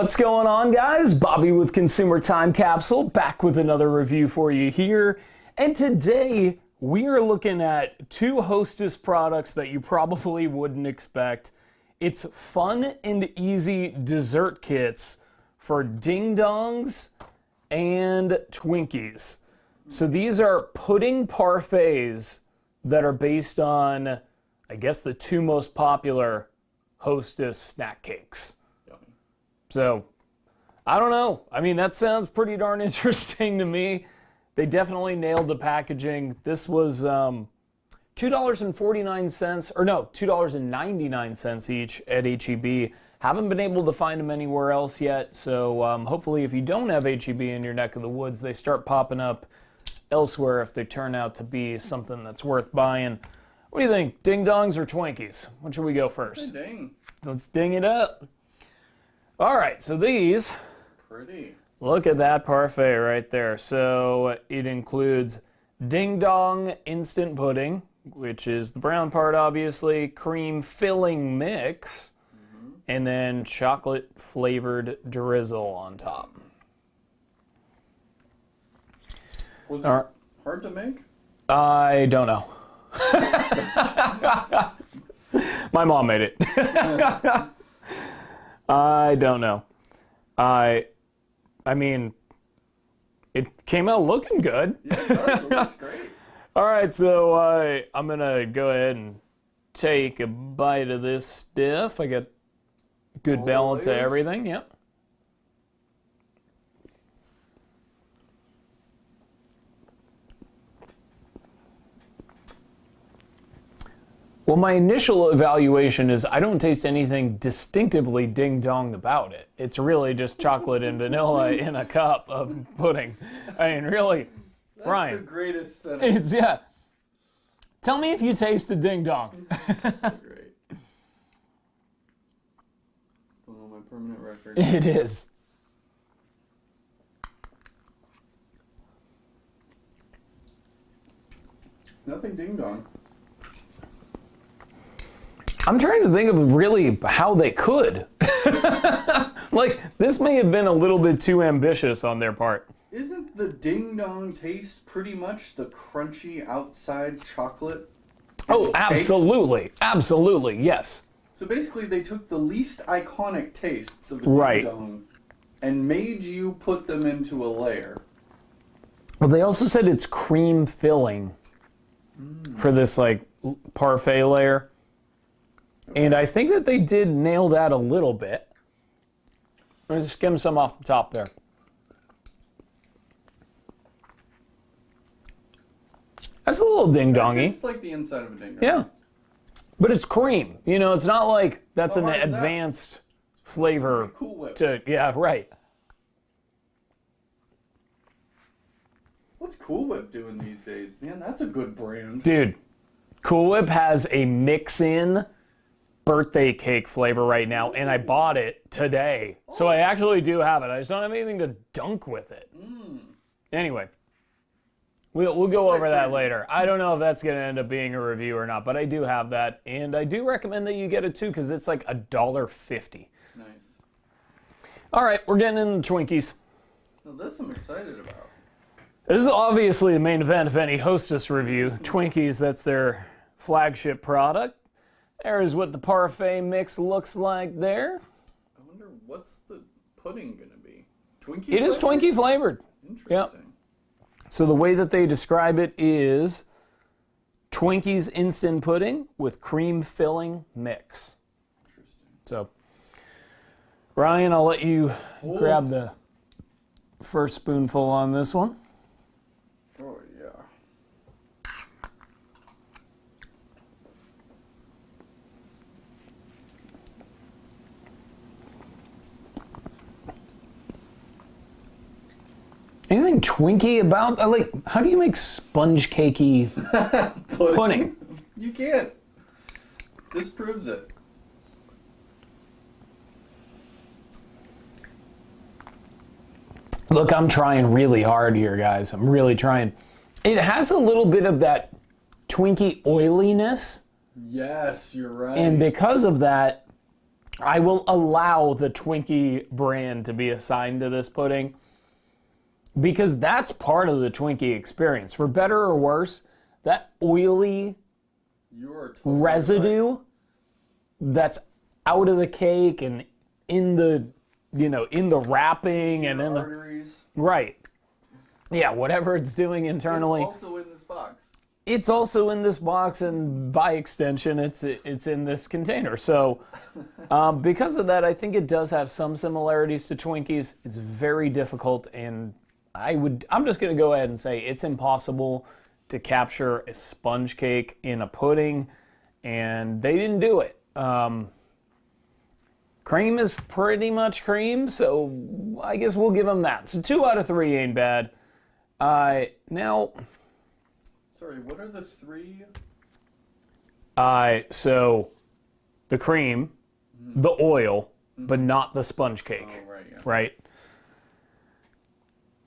What's going on, guys? Bobby with Consumer Time Capsule, back with another review for you here. And today, we are looking at two Hostess products that you probably wouldn't expect. It's fun and easy dessert kits for Ding Dongs and Twinkies. So these are pudding parfaits that are based on, I guess, the two most popular Hostess snack cakes. So, I don't know. I mean, that sounds pretty darn interesting to me. They definitely nailed the packaging. This was $2.49, or no, $2.99 each at H-E-B. Haven't been able to find them anywhere else yet, so hopefully if you don't have H-E-B in your neck of the woods, they start popping up elsewhere if they turn out to be something that's worth buying. What do you think, Ding Dongs or Twinkies? What should we go first? Let's say ding. Let's ding it up. All right, so these, Pretty. Look at that parfait right there. So it includes Ding Dong instant pudding, which is the brown part, obviously, cream filling mix, and then chocolate flavored drizzle on top. Was it hard to make? I don't know. My mom made it. I don't know. I mean, it came out looking good. Yeah, it does. It looks great. All right, so I'm going to go ahead and take a bite of this stuff. I got good balance of everything, yep. Well, my initial evaluation is I don't taste anything distinctively ding-dong about it. It's really just chocolate and vanilla in a cup of pudding. I mean, really, That's Ryan. the greatest sentence. Yeah. Tell me if you taste a ding-dong. Great. It's going on my permanent record. It is. Nothing ding dong. I'm trying to think of really how they could. Like, this may have been a little bit too ambitious on their part. Isn't the ding dong taste pretty much the crunchy outside chocolate? Oh, absolutely. Absolutely, yes. So basically they took the least iconic tastes of a Right. ding dong and made you put them into a layer. Well, they also said it's cream filling for this, like, parfait layer. And I think that they did nail that a little bit. Let's skim some off the top there. That's a little ding-dongy. It's like the inside of a ding dong. Yeah. But it's cream. You know, it's not like that's How an hard is that? advanced flavor Cool Whip. to, yeah, right. What's Cool Whip doing these days? Man, that's a good brand. Dude, Cool Whip has a mix-in birthday cake flavor right now, and I bought it today. So I actually do have it. I just don't have anything to dunk with it. Anyway, we'll go over that later. I don't know if that's going to end up being a review or not, but I do have that, and I do recommend that you get it too, because it's like $1.50. Nice. All right, we're getting into the Twinkies. Now this I'm excited about. This is obviously the main event of any Hostess review. Twinkies, that's their flagship product. There is what the parfait mix looks like there. I wonder what's the pudding gonna be? Twinkie? It is Twinkie flavored. Interesting. Yep. So the way that they describe it is Twinkies instant pudding with cream filling mix. Interesting. So, Ryan, I'll let you grab the first spoonful on this one. Oh yeah. Anything Twinkie about? Like, how do you make sponge cakey pudding? You can't. This proves it. Look, I'm trying really hard here, guys. I'm really trying. It has a little bit of that Twinkie oiliness. Yes, you're right. And because of that, I will allow the Twinkie brand to be assigned to this pudding because that's part of the Twinkie experience. For better or worse, that oily totally residue that's out of the cake and in the, in the wrapping and in arteries. Right. Yeah, whatever it's doing internally. It's also in this box. It's also in this box, and by extension, it's in this container. So, because of that, I think it does have some similarities to Twinkies. It's very difficult, and I'm just going to go ahead and say it's impossible to capture a sponge cake in a pudding, and they didn't do it. Cream is pretty much cream, so I guess we'll give them that. So 2 out of 3 ain't bad. Now... Sorry, what are the 3? So the cream, the oil, but not the sponge cake. Oh, right, yeah. Right?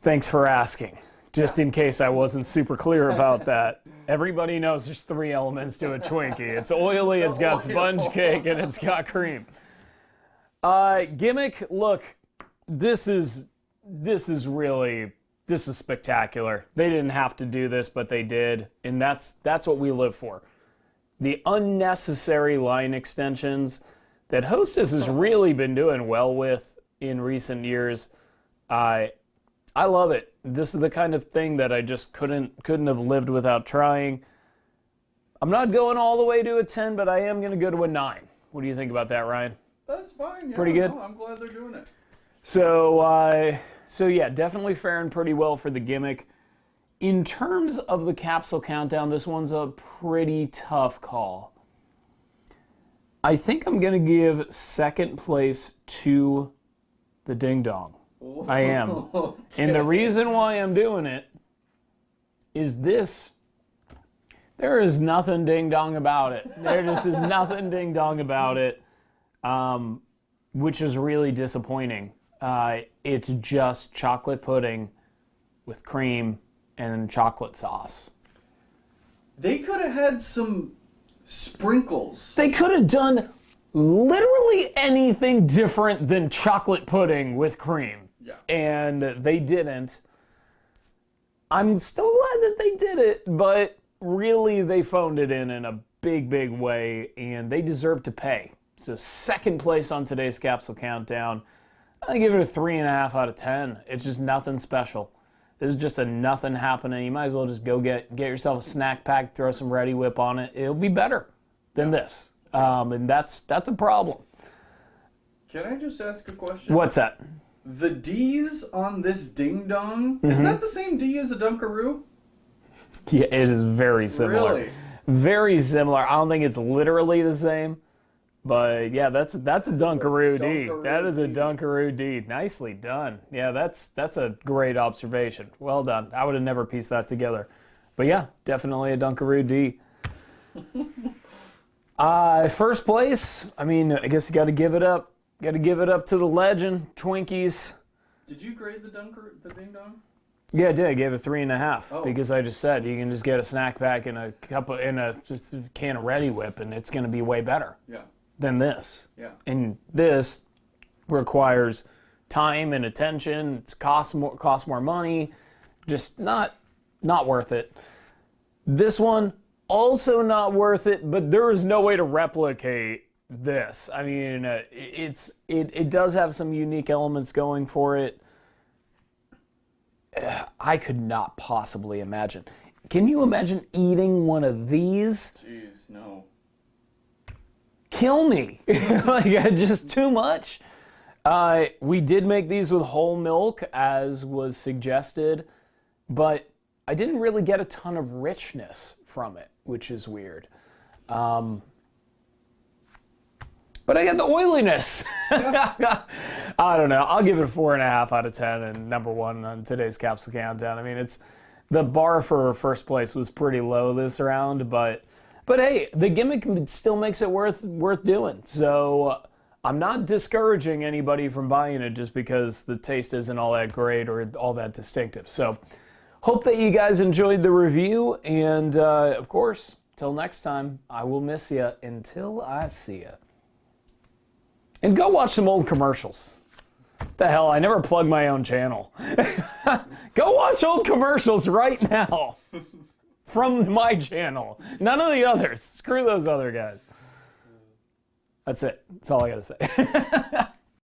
Thanks for asking. Just in case I wasn't super clear about that. Everybody knows there's 3 elements to a Twinkie. It's oily, it's got sponge cake, and it's got cream. Gimmick, look, this is spectacular. They didn't have to do this, but they did, and that's what we live for. The unnecessary line extensions that Hostess has really been doing well with in recent years. I love it. This is the kind of thing that I just couldn't have lived without trying. I'm not going all the way to a 10, but I am going to go to a 9. What do you think about that, Ryan? That's fine. Yeah, pretty good? No, I'm glad they're doing it. So yeah, definitely faring pretty well for the gimmick. In terms of the capsule countdown, this one's a pretty tough call. I think I'm going to give second place to the Ding Dong. I am. Okay. And the reason why I'm doing it is this. There is nothing Ding Dong about it. There just is nothing Ding Dong about it, which is really disappointing. It's just chocolate pudding with cream and chocolate sauce. They could have had some sprinkles. They could have done literally anything different than chocolate pudding with cream. Yeah. And they didn't. I'm still glad that they did it, but really they phoned it in a big, big way, and they deserve to pay. So second place on today's Capsule Countdown. I give it a 3.5 out of 10. It's just nothing special. This is just a nothing happening. You might as well just go get yourself a snack pack, throw some Ready Whip on it. It'll be better than this. And that's a problem. Can I just ask a question? What's that? The D's on this Ding Dong, is that the same D as a Dunkaroo? Yeah, it is very similar. Really? Very similar. I don't think it's literally the same. But yeah, that's a Dunkaroo D. That is a Dunkaroo D. Nicely done. Yeah, that's a great observation. Well done. I would have never pieced that together. But yeah, definitely a Dunkaroo D. First place, I mean, I guess you got to give it up. Got to give it up to the legend, Twinkies. Did you grade the Ding Dong? Yeah, I did. I gave it 3.5 Oh. because I just said you can just get a snack pack and just a can of Ready Whip, and it's going to be way better. Yeah. Than this. Yeah. And this requires time and attention. It costs more money. Just not worth it. This one also not worth it, but there is no way to replicate this. I mean, it does have some unique elements going for it. I could not possibly imagine. Can you imagine eating one of these? Jeez, no. Kill me. Like, just too much. We did make these with whole milk, as was suggested, but I didn't really get a ton of richness from it, which is weird. But I got the oiliness. I don't know. I'll give it a 4.5 out of 10 and number 1 on today's Capsule Countdown. I mean, it's the bar for first place was pretty low this round, but hey, the gimmick still makes it worth doing. So I'm not discouraging anybody from buying it just because the taste isn't all that great or all that distinctive. So hope that you guys enjoyed the review, and of course, till next time, I will miss you until I see you. And go watch some old commercials. What the hell, I never plug my own channel. Go watch old commercials right now. From my channel. None of the others. Screw those other guys. That's it. That's all I gotta say.